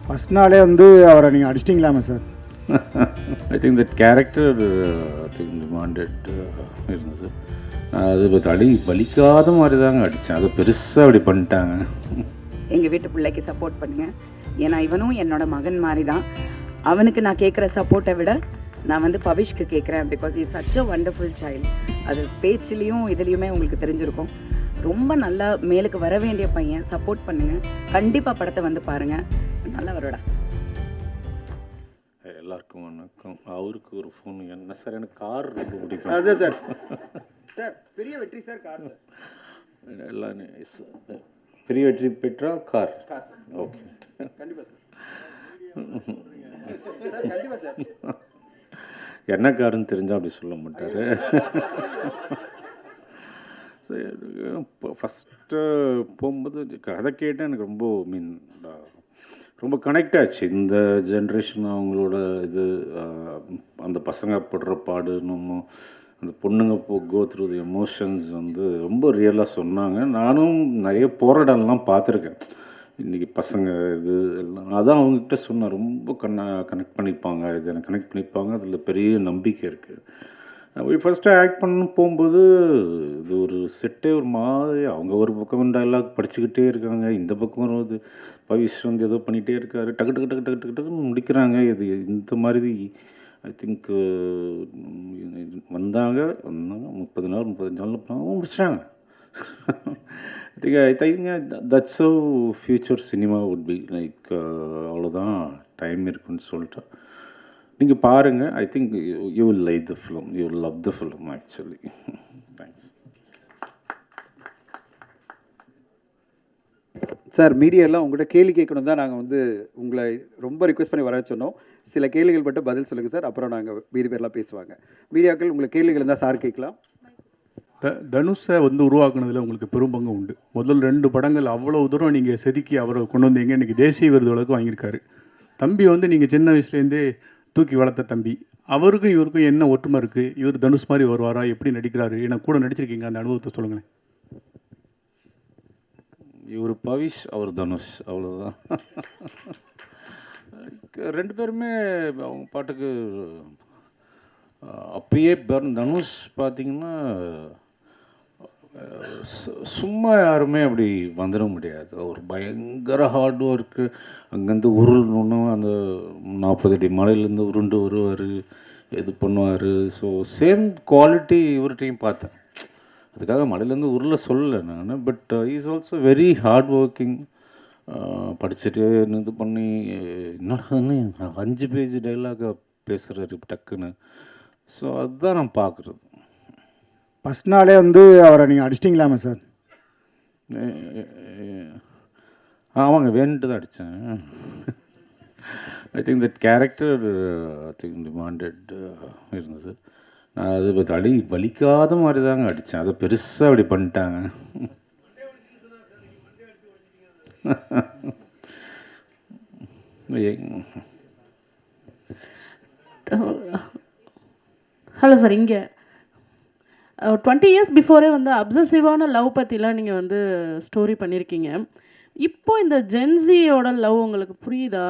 First நாளே வந்து அவரை நீங்கள் அடிச்சிட்டிங்களாமே sir? I think that character I think demanded இருந்தது. அது வலிக்காத மாதிரி தாங்க அடித்தேன். அது பெருசாக அப்படி பண்ணிட்டாங்க. எங்கள் வீட்டு பிள்ளைக்கு சப்போர்ட் பண்ணுங்கள். ஏன்னா இவனும் என்னோட மகன் மாதிரி தான். அவனுக்கு நான் கேட்குற சப்போர்ட்டை விட நான் வந்து பவிஷ்க்கு கேட்குறேன். Because is such a wonderful child. அது பேச்சுலேயும் இதுலேயுமே உங்களுக்கு தெரிஞ்சிருக்கும். ரொம்ப நல்லா மேலுக்கு வர வேண்டிய பையன். சப்போர்ட் பண்ணுங்கள். கண்டிப்பாக படத்தை வந்து பாருங்கள். நல்லா வருடா. எல்லாருக்கும் வணக்கம். அவருக்கு ஒரு ஃபோன். என்ன சார், எனக்கு கார் ரொம்ப பிடிக்கும். அதான் சார். சார் பெரிய வெற்றி சார், கார் சார். எல்லாம் பெரிய வெற்றி பெற்றா கார். ஓகே, கண்டிப்பாக சார். கண்டிப்பாக சார். என்ன காருன்னு தெரிஞ்சால் அப்படி சொல்ல மாட்டார். ஃபஸ்ட்டு போகும்போது கதை கேட்டால் எனக்கு ரொம்ப ரொம்ப கனெக்ட் ஆச்சு. இந்த ஜென்ரேஷன் அவங்களோட இது அந்த பசங்க படுற பாடு, நம்ம அந்த பொண்ணுங்க கோ த்ரூ தி எமோஷன்ஸ் வந்து ரொம்ப ரியலாக சொன்னாங்க. நானும் நிறைய போராடலாம் பார்த்துருக்கேன். இன்றைக்கி பசங்க இது எல்லாம் அதான் அவங்ககிட்ட சொன்னேன். ரொம்ப கனெக்ட் பண்ணிப்பாங்க, இது எனக்கு கனெக்ட் பண்ணிப்பாங்க. அதில் பெரிய நம்பிக்கை இருக்குது. ஃபஸ்ட்டு ஆக்ட் பண்ண போகும்போது இது ஒரு செட்டே ஒரு மாதிரி, அவங்க ஒரு பக்கம் டைலாக் படிச்சுக்கிட்டே இருக்காங்க, இந்த பக்கம் வருவது பவிஷ் வந்து ஏதோ பண்ணிகிட்டே இருக்காரு, டக்கு டக்கு டக்கு டக்கு டக்கு டக்குன்னு முடிக்கிறாங்க. இது இந்த மாதிரி ஐ திங்க் வந்தாங்க 30 நாள் 35 நாள் பண்ணாங்க, முடிச்சிட்டாங்க. I think that's how future cinema would be like. அவ்வளோதான், டைம் இருக்குன்னு சொல்லிட்டு நீங்கள் பாருங்கள். I think you will like the film, you will love the film actually. Thanks sir. மீடியாலாம் உங்கள்கிட்ட கேள்வி கேட்கணும் தான் நாங்கள் வந்து உங்களை ரொம்ப ரிக்வெஸ்ட் பண்ணி வர சொன்னோம். சில கேள்விகள் மட்டும் பதில் சொல்லுங்கள் சார், அப்புறம் நாங்கள் மீதி பேர்லாம் பேசுவாங்க. மீடியாக்கள் உங்களுக்கு கேள்விகள் இருந்தால் சார் கேட்கலாம். தனுஷை வந்து உருவாக்குனதில் உங்களுக்கு பெரும் பங்கு உண்டு. முதல் 2 படங்கள் அவ்வளோ தூரம் நீங்கள் செதுக்கி அவரை கொண்டு வந்தீங்க. இன்றைக்கி தேசிய விருது வழக்கு வாங்கியிருக்காரு. தம்பி வந்து நீங்கள் சின்ன வயசுலேருந்தே தூக்கி வளர்த்த தம்பி. அவருக்கும் இவருக்கும் என்ன ஒற்றுமை இருக்குது? இவர் தனுஷ் மாதிரி வருவாரா? எப்படி நடிக்கிறாரு? ஏன்னா கூட நடிச்சிருக்கீங்க, அந்த அனுபவத்தை சொல்லுங்களேன். இவர் பவிஷ், அவர் தனுஷ், அவ்வளோதான். 2 பேருமே அவங்க பாட்டுக்கு அப்பயே தனுஷ் பார்த்திங்கன்னா சும்மா யாருமே அப்படி வந்துட முடியாது. அவர் பயங்கர ஹார்ட் ஒர்க்கு. அங்கேருந்து உருளணும், அந்த 40 அடி மலையிலேருந்து உருண்டு வருவார், இது பண்ணுவார். ஸோ சேம் குவாலிட்டி இவர்கிட்டையும் பார்த்தேன். அதுக்காக மலையிலேருந்து உருள சொல்லலை நான். But is also very hard working. படிச்சுட்டு இது பண்ணி என்னடான்னு 5 பேஜ் டைலாக பேசுகிறாரு டக்குன்னு. ஸோ அதுதான் நான் பார்க்குறது. ஃபஸ்ட் நாளே வந்து அவரை நீங்கள் அடிச்சிட்டிங்களாமே சார்? ஆமாங்க, வேணுட்டு தான் அடித்தேன். ஐ think that character I think demanded இருந்தது. அது வலிக்காத மாதிரி தாங்க அடித்தேன். அதை பெருசாக அப்படி பண்ணிட்டாங்க. Hello sir. இங்கே 20 இயர்ஸ் பிஃபோரே வந்து அப்சசிவான லவ் பற்றிலாம் நீங்கள் வந்து ஸ்டோரி பண்ணியிருக்கீங்க. இப்போ இந்த ஜென்சியோட லவ் உங்களுக்கு புரியுதா?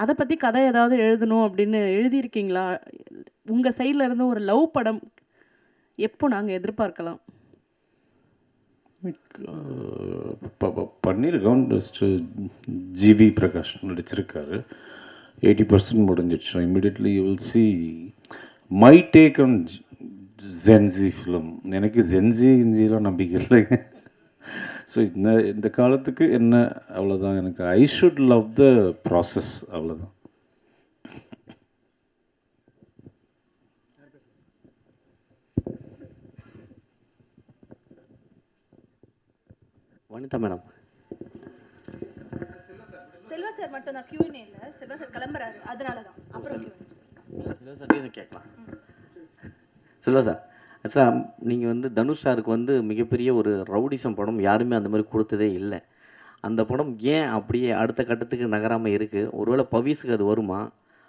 அதை பற்றி கதை ஏதாவது எழுதணும் அப்படின்னு எழுதியிருக்கீங்களா? உங்கள் சைடில் இருந்து ஒரு லவ் படம் எப்போ நாங்கள் எதிர்பார்க்கலாம்? பண்ணியிருக்கோம். ஜிவி பிரகாஷ் நடிச்சிருக்காரு. 80% முடிஞ்சிடுச்சு. Immediately you will see my take on Gen Z film. எனக்கு ஜென்சிலாம் நம்பிக்கை இல்லைங்க. ஸோ இந்த காலத்துக்கு என்ன, அவ்வளோதான். எனக்கு I should love the process, அவ்வளோதான். வனிதா மேடம். செல்வா சார் மட்டும் தான் Q&A இல்ல. செல்வா சார் கிளம்புறாரு, அதனால தான். அப்புறம் செல்வா சார் ரீசன் கேட்கலாம். செல்வா சார், ஆக்சுவலாக நீங்கள் வந்து தனுஷ் சாருக்கு வந்து மிகப்பெரிய ஒரு ரவுடிசம் படம் யாருமே அந்த மாதிரி கொடுத்ததே இல்லை. அந்த படம் ஏன் அப்படியே அடுத்த கட்டத்துக்கு நகராமல் இருக்குது? ஒருவேளை பவிஸுக்கு அது வருமா?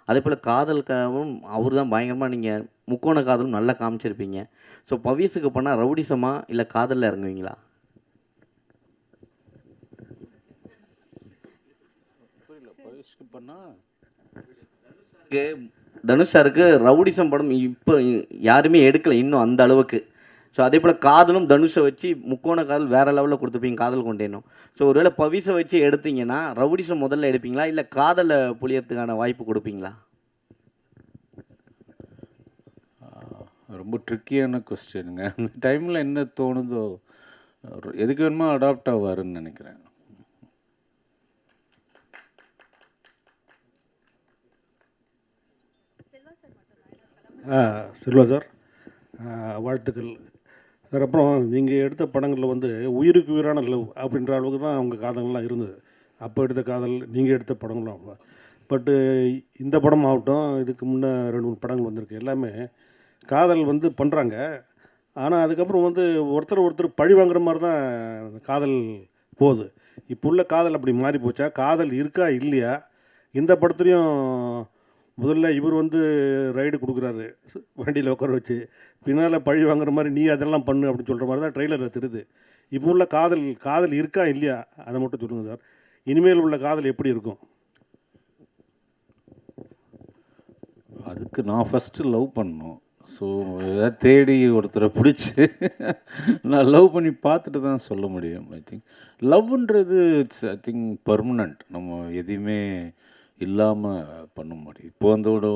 அதே போல் காதலுக்காகவும் அவர் தான் பயங்கரமாக, நீங்கள் முக்கோண காதலும் நல்லா காமிச்சிருப்பீங்க. ஸோ பவிஸுக்கு பண்ணால் ரவுடிசமா இல்லை காதலில் இறங்குவீங்களா? பண்ணா தனுஷ் சாருக்கு ரவுடிசம் படம் இப்போ யாருமே எடுக்கல இன்னும் அந்த அளவுக்கு. ஸோ அதே போல் காதலும் தனுஷை வச்சு முக்கோண காதல் வேறு லெவலில் கொடுத்துருப்பீங்க காதல் கொண்டேனும். ஸோ ஒருவேளை பவிஸை வச்சு எடுத்தீங்கன்னா ரவுடிசம் முதல்ல எடுப்பீங்களா இல்லை காதலை புளியறதுக்கான வாய்ப்பு கொடுப்பீங்களா? ரொம்ப ட்ரிக்கியான கொஸ்டினுங்க. அந்த டைமில் என்ன தோணுதோ எதுக்கு வேணுமோ அடாப்ட் ஆவாருன்னு நினைக்கிறேன். செல்வா சார், வாழ்த்துக்கள் சார். அப்புறம் நீங்கள் எடுத்த படங்களில் வந்து உயிருக்கு உயிரான லவ் அப்படின்ற அளவுக்கு தான் அவங்க காதல்லாம் இருந்தது. அப்போ எடுத்த காதல், நீங்கள் எடுத்த படங்களும். பட்டு இந்த படம் ஆகட்டும், இதுக்கு முன்னே 2-3 படங்கள் வந்திருக்கு. எல்லாமே காதல் வந்து பண்ணுறாங்க. ஆனால் அதுக்கப்புறம் வந்து ஒருத்தர் பழி வாங்குற மாதிரி தான் காதல் போகுது. இப்போ உள்ள காதல் அப்படி மாறி போச்சா? காதல் இருக்கா இல்லையா? இந்த படத்துலையும் முதல்ல இவர் வந்து ரைடு கொடுக்குறாரு வண்டியில் உட்கார வச்சு, பின்னால் பழி வாங்குற மாதிரி நீ அதெல்லாம் பண்ணு அப்படின்னு சொல்கிற மாதிரி தான் ட்ரெய்லரில் தெரியுது. இப்போ உள்ள காதல் இருக்கா இல்லையா அதை மட்டும் சொல்லுங்கள் சார். இனிமேல் உள்ள காதல் எப்படி இருக்கும்? அதுக்கு நான் ஃபஸ்ட்டு லவ் பண்ணணும். ஸோ ஏதாவது தேடி ஒருத்தரை பிடிச்சி நான் லவ் பண்ணி பார்த்துட்டு தான் சொல்ல முடியும். ஐ திங்க் லவ்ன்றது இட்ஸ் ஐ திங்க் பர்மனண்ட். நம்ம எதையுமே இல்லாமல் பண்ண முடியும். இப்போ அதோட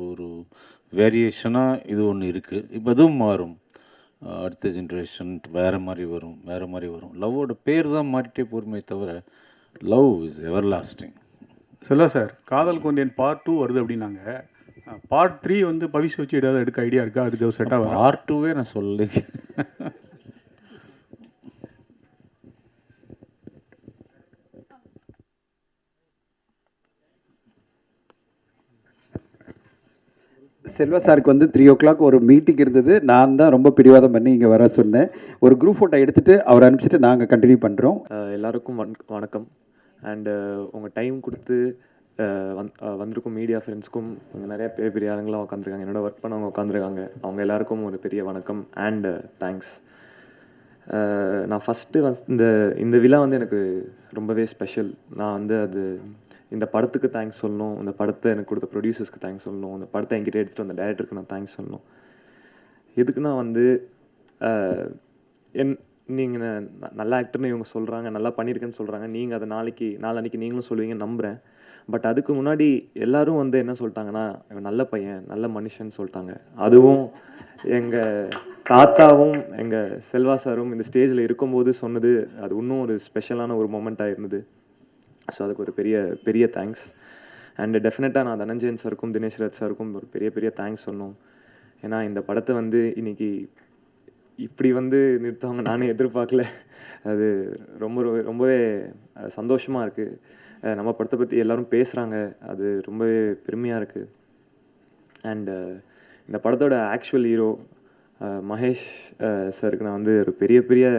ஒரு வேரியேஷனாக இது ஒன்று இருக்குது. இப்போ அதுவும் மாறும். அடுத்த ஜென்ரேஷன் வேறு மாதிரி வரும். லவ்வோட பேர் தான் மாறிட்டே போருமே தவிர லவ் இஸ் எவர் லாஸ்டிங். சொல்ல சார், காதல் கொண்டேன் பார்ட் 2 வருது அப்படின்னாங்க. பார்ட் 3 வந்து பவிஷ் வச்சு ஏதாவது எடுக்க ஐடியா இருக்கா? அதுக்கு செட்டாக பார்ட் 2வே நான் சொல்லி செல்வா சாருக்கு வந்து 3 o'clock ஒரு மீட்டிங் இருந்தது. நான் தான் ரொம்ப பிடிவாதம் பண்ணி இங்கே வர சொன்னேன். ஒரு குரூப் ஃபோட்டோ எடுத்துகிட்டு அவர் அனுப்பிச்சிட்டு நாங்கள் கண்டினியூ பண்ணுறோம். எல்லாருக்கும் வணக்கம். அண்டு உங்கள் டைம் கொடுத்து வந்திருக்கும் மீடியா ஃப்ரெண்ட்ஸ்க்கும் இங்கே நிறைய பெரிய ஆளுங்களாம் உட்காந்துருக்காங்க. என்னோட ஒர்க் பண்ணவங்க உட்காந்துருக்காங்க. அவங்க எல்லாருக்கும் ஒரு பெரிய வணக்கம் அண்டு தேங்க்ஸ். நான் ஃபஸ்ட்டு இந்த விழா வந்து எனக்கு ரொம்பவே ஸ்பெஷல். நான் வந்து இந்த படத்துக்கு தேங்க்ஸ் சொல்லணும், இந்த படத்தை எனக்கு கொடுத்த ப்ரொடியூசர்ஸ்க்கு தேங்க்ஸ் சொல்லணும், இந்த படத்தை என்கிட்ட எடுத்துகிட்டு வந்த டைரக்டருக்கு நான் தேங்க்ஸ் சொல்லணும். எதுக்குன்னா வந்து நீங்கள் நல்ல ஆக்டர்னு இவங்க சொல்கிறாங்க, நல்லா பண்ணியிருக்கேன்னு சொல்கிறாங்க. நீங்கள் அதை நாளன்னைக்கு நீங்களும் சொல்லுவீங்கன்னு நம்புகிறேன். பட் அதுக்கு முன்னாடி எல்லோரும் வந்து என்ன சொல்லிட்டாங்கன்னா, இவன் நல்ல பையன், நல்ல மனுஷன் சொல்லிட்டாங்க. அதுவும் எங்கள் தாத்தாவும் எங்கள் செல்வா சாரும் இந்த ஸ்டேஜில் இருக்கும்போது சொன்னது அது இன்னும் ஒரு ஸ்பெஷலான ஒரு மொமெண்ட்டாக இருந்தது. ஸோ அதுக்கு ஒரு பெரிய தேங்க்ஸ். அண்டு டெஃபினட்டாக நான் தனஞ்சயன் சாருக்கும் தினேஷ் ராஜ் சாருக்கும் ஒரு பெரிய தேங்க்ஸ் சொல்லணும். ஏன்னா இந்த படத்தை வந்து இன்றைக்கி இப்படி வந்து நிறுத்துவாங்க நானே எதிர்பார்க்கல. அது ரொம்பவே சந்தோஷமாக இருக்குது. நம்ம படத்தை பற்றி எல்லோரும் பேசுகிறாங்க, அது ரொம்பவே பெருமையாக இருக்குது. அண்டு இந்த படத்தோட ஆக்சுவல் ஹீரோ மகேஷ் சாருக்கு நான் வந்து ஒரு பெரிய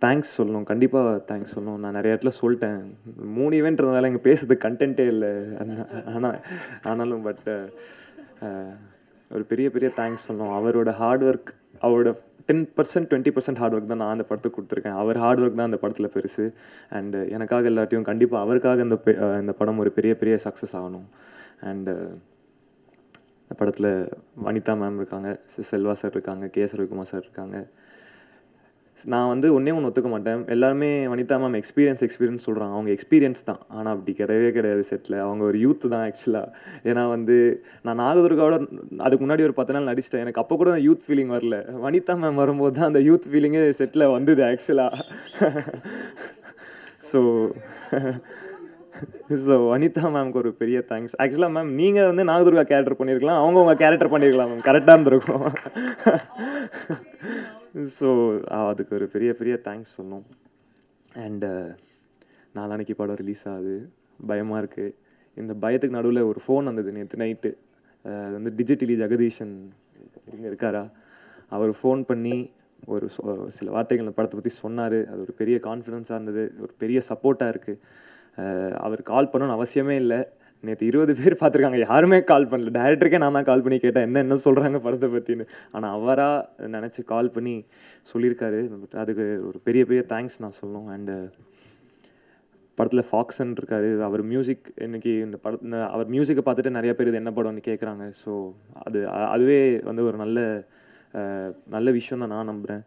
தேங்க்ஸ் சொல்லணும். கண்டிப்பாக தேங்க்ஸ் சொல்லணும். நான் நிறைய இடத்துல சொல்லிட்டேன், 3 ஈவெண்ட்றதுனால இங்கே பேசுறதுக்கு கண்டென்ட்டே இல்லை. ஆனாலும் ஒரு பெரிய தேங்க்ஸ் சொல்லணும். அவரோட ஹார்ட் ஒர்க், அவரோட 10% 20% ஹார்ட் ஒர்க் தான் நான் அந்த படத்துக்கு கொடுத்துருக்கேன். அவர் ஹார்ட் ஒர்க் தான் அந்த படத்தில் பெருசு. அண்டு எனக்காக எல்லாத்தையும் கண்டிப்பாக அவருக்காக இந்த படம் ஒரு பெரிய சக்ஸஸ் ஆகணும். அண்டு இந்த படத்தில் வனிதா மேம் இருக்காங்க, செல்வா சார் இருக்காங்க, கே.எஸ். ரவிக்குமார் சார் இருக்காங்க. நான் வந்து ஒன்றே ஒத்துக்க மாட்டேன். எல்லாருமே வனிதா மேம் எக்ஸ்பீரியன்ஸ் சொல்கிறாங்க. அவங்க எக்ஸ்பீரியன்ஸ் தான், ஆனால் அப்படி கிடையாது செட்டில். அவங்க ஒரு யூத்து தான் ஆக்சுவலாக. ஏன்னா வந்து நான் நாகதுர்காவோட அதுக்கு முன்னாடி ஒரு 10 நாள் நடிச்சிட்டேன். எனக்கு அப்போ கூட யூத் ஃபீலிங் வரல. வனிதா மேம் வரும்போது தான் அந்த யூத் ஃபீலிங்கே செட்டில் வந்தது ஆக்சுவலாக. ஸோ வனிதா மேம்க்கு ஒரு பெரிய தேங்க்ஸ். ஆக்சுவலாக மேம் நீங்கள் வந்து நாகதுர்கா கேரக்டர் பண்ணியிருக்கலாம், அவங்க உங்கள் கேரக்டர் பண்ணியிருக்கலாம் மேம், கரெக்டாக இருந்திருக்கும். ஸோ அதுக்கு ஒரு பெரிய தேங்க்ஸ் சொல்லணும். அண்டு நாளான்னைக்கு படம் ரிலீஸ் ஆகுது, பயமாக இருக்குது. இந்த பயத்துக்கு நடுவில் ஒரு ஃபோன் வந்தது நேற்று நைட்டு. அது வந்து டிஜிட்டலி ஜெகதீஷன் இங்கே இருக்காரா, அவர் ஃபோன் பண்ணி ஒரு சில வார்த்தைகள் இந்த படத்தை பற்றி சொன்னார். அது ஒரு பெரிய கான்ஃபிடென்ஸாக இருந்தது, ஒரு பெரிய சப்போர்ட்டாக இருக்குது. அவர் கால் பண்ணணும்னு அவசியமே இல்லை. நேற்று 20 பேர் பார்த்துருக்காங்க, யாருமே கால் பண்ணல. டைரக்டருக்கே நான் தான் கால் பண்ணி கேட்டேன் என்ன சொல்கிறாங்க படத்தை பற்றின்னு. ஆனால் அவராக நினச்சி கால் பண்ணி சொல்லியிருக்காரு. அதுக்கு ஒரு பெரிய தேங்க்ஸ் நான் சொல்லணும். அண்டு படத்தில் ஃபாக்ஸன் இருக்காரு. அவர் மியூசிக் இன்னைக்கு இந்த அவர் மியூசிக்கை பார்த்துட்டு நிறைய பேர் இது என்ன படம்னு கேட்குறாங்க. ஸோ அதுவே வந்து ஒரு நல்ல விஷயம் தான் நான் நம்புகிறேன்.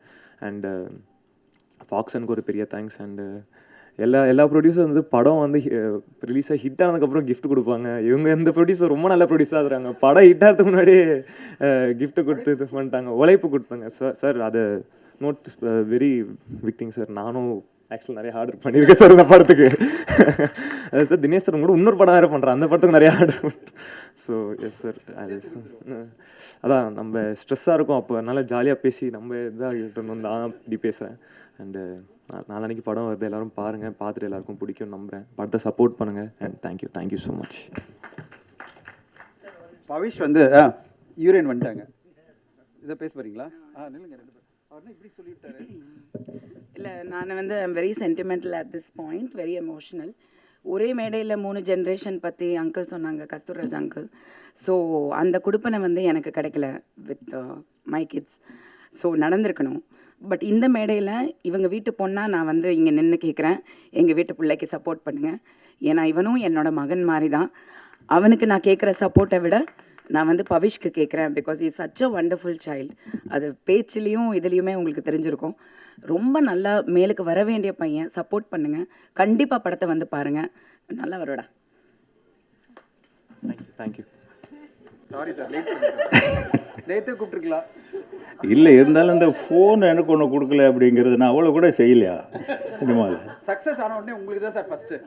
அண்டு ஃபாக்ஸனுக்கு ஒரு பெரிய தேங்க்ஸ். அண்டு எல்லா ப்ரொடியூசர் வந்து படம் வந்து ரிலீஸாக ஹிட் ஆனதுக்கப்புறம் கிஃப்ட் கொடுப்பாங்க. இவங்க இந்த ப்ரொடியூசர் ரொம்ப நல்ல ப்ரொடியூஸராக இருக்கிறாங்க. படம் ஹிட் ஆகிறதுக்கு முன்னாடியே கிஃப்ட்டு கொடுத்து இது பண்ணிட்டாங்க, உழைப்பு கொடுத்தாங்க. சார் அதை note very big thing sir. நானும் ஆக்சுவலாக நிறைய ஆர்டர் பண்ணியிருக்கேன் சார் இந்த படத்துக்கு. சார் தினேஷ் சார் கூட இன்னொரு படம் வேறு பண்ணுறேன், அந்த படத்துக்கு நிறைய ஆர்டர் பண்ணுறேன். ஸோ எஸ் சார், அது அதான் நம்ம ஸ்ட்ரெஸ்ஸாக இருக்கும் அப்போ, அதனால் ஜாலியாக பேசி நம்ம இதாக இருக்கணும் தான் இப்படி பேசுகிறேன். அண்டு நாளைக்கு படம் வருது, எல்லோரும் பாருங்கள், பார்த்துட்டு எல்லாருக்கும் பிடிக்கும்னு நம்புகிறேன். படத்தை சப்போர்ட் பண்ணுங்கள். And thank you so much. Pavish வந்து யூரேன் வந்துட்டாங்க, இதை பேச போறீங்களா? நில்லுங்க, 2 பேர் அவர்னா இப்படி சொல்லிவிட்டாரு. இல்லை, நான் வந்து I'm very sentimental at this point, very emotional. ஒரே மேடையில் 3 ஜென்ரேஷன் பற்றி அங்கிள் சொன்னாங்க, கஸ்தூர்ராஜ் அங்கிள். ஸோ அந்த கொடுப்பனை வந்து எனக்கு கிடைக்கல வித் மை கிட்ஸ். ஸோ நடந்திருக்கணும். பட் இந்த மேடையில் இவங்க வீட்டு பொண்ணாக நான் வந்து இங்கே நின்று கேட்குறேன், எங்கள் வீட்டு பிள்ளைக்கு சப்போர்ட் பண்ணுங்கள். ஏன்னா இவனும் என்னோட மகன் மாதிரி தான். அவனுக்கு நான் கேட்குற சப்போர்ட்டை விட நான் வந்து பவிஷ்க்கு கேட்குறேன். Because is such a wonderful child. அது பேச்சுலேயும் இதுலேயுமே உங்களுக்கு தெரிஞ்சிருக்கும். ரொம்ப நல்லா மேலுக்கு வர வேண்டிய பையன். சப்போர்ட் பண்ணுங்கள், கண்டிப்பாக படத்தை வந்து பாருங்கள், நல்லா வருடா. தேங்க்யூ. சாரி சார், லேட் நேற்று கூப்பிட்டுருக்கலாம். இல்லை, இருந்தாலும் இந்த ஃபோன் எனக்கு ஒன்று கொடுக்கல அப்படிங்கிறது நான் அவ்வளோ கூட செய்யலையா சினிமாவில். சக்ஸஸ் ஆன உடனே உங்களுக்கு தான் சார் ஃபஸ்ட்டு.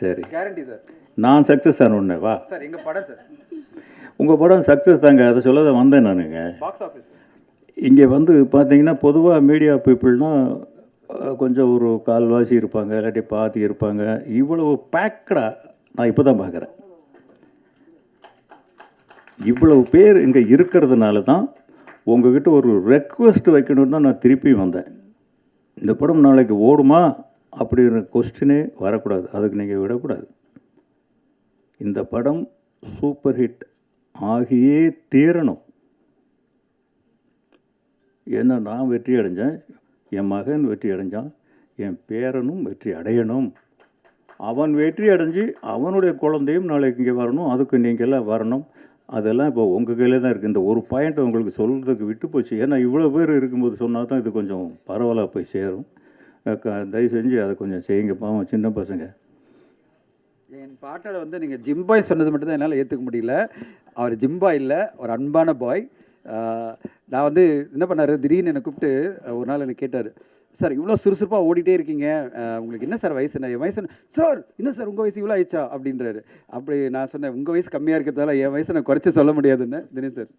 சரி, கேரண்டி சார். நான் சக்ஸஸ் ஆன உடனே வா சார், எங்கள் படம் சார், உங்கள் படம் சக்ஸஸ் தாங்க, அதை சொல்ல தான் வந்தேன் நானுங்க. பாக்ஸ் ஆஃபீஸ் இங்கே வந்து பார்த்தீங்கன்னா பொதுவாக மீடியா பீப்புள்னால் கொஞ்சம் ஒரு கால்வாசி இருப்பாங்க, இல்லாட்டி பாதி இருப்பாங்க. இவ்வளவு பேக்கடாக நான் இப்போ தான் பார்க்குறேன். இவ்வளவு பேர் இங்கே இருக்கிறதுனால தான் உங்ககிட்ட ஒரு ரெக்வெஸ்ட் வைக்கணும்னு தான் நான் திருப்பி வந்தேன். இந்த படம் நாளைக்கு ஓடுமா அப்படிங்கிற கொஸ்டினே வரக்கூடாது, அதுக்கு நீங்கள் விடக்கூடாது. இந்த படம் சூப்பர் ஹிட் ஆகியே தீரணும். ஏன்னா நான் வெற்றி அடைஞ்சேன், என் மகன் வெற்றி அடைஞ்சான், என் பேரனும் வெற்றி அடையணும். அவன் வெற்றி அடைஞ்சு அவனுடைய குழந்தையும் நாளைக்கு இங்கே வரணும், அதுக்கு நீங்கள் எல்லாம் வரணும். அதெல்லாம் இப்போ உங்கள் கையிலே தான் இருக்குது. இந்த ஒரு பாயிண்ட்டை உங்களுக்கு சொல்கிறதுக்கு விட்டு போச்சு. ஏன்னா இவ்வளோ பேர் இருக்கும்போது சொன்னால் தான் இது கொஞ்சம் பரவலாக போய் சேரும். தயவு செஞ்சு அதை கொஞ்சம் செய்யுங்க, பாவம் சின்ன பசங்க. என் பாட்டோட வந்து நீங்கள் ஜிம்பாய் சொன்னது மட்டும் தான் என்னால் ஏற்றுக்க முடியல. அவர் ஜிம்பாய் இல்லை, ஒரு அன்பான பாய். நான் வந்து என்ன பண்ணார், திடீர்னு என்னை கூப்பிட்டு ஒரு நாள் எனக்கு கேட்டார், சார் இவ்வளோ சுறுசுறுப்பாக ஓடிட்டே இருக்கீங்க, உங்களுக்கு என்ன சார் வயசு? என் வயசு சார் என்ன சார் உங்கள் வயசு இவ்வளோ ஆயிடுச்சா அப்படின்றாரு. அப்படி நான் சொன்னேன், உங்கள் வயசு கம்மியாக இருக்கிறதால என் வயசை நான் குறைச்சி சொல்ல முடியாதுன்னு. தினேஷ் சார்.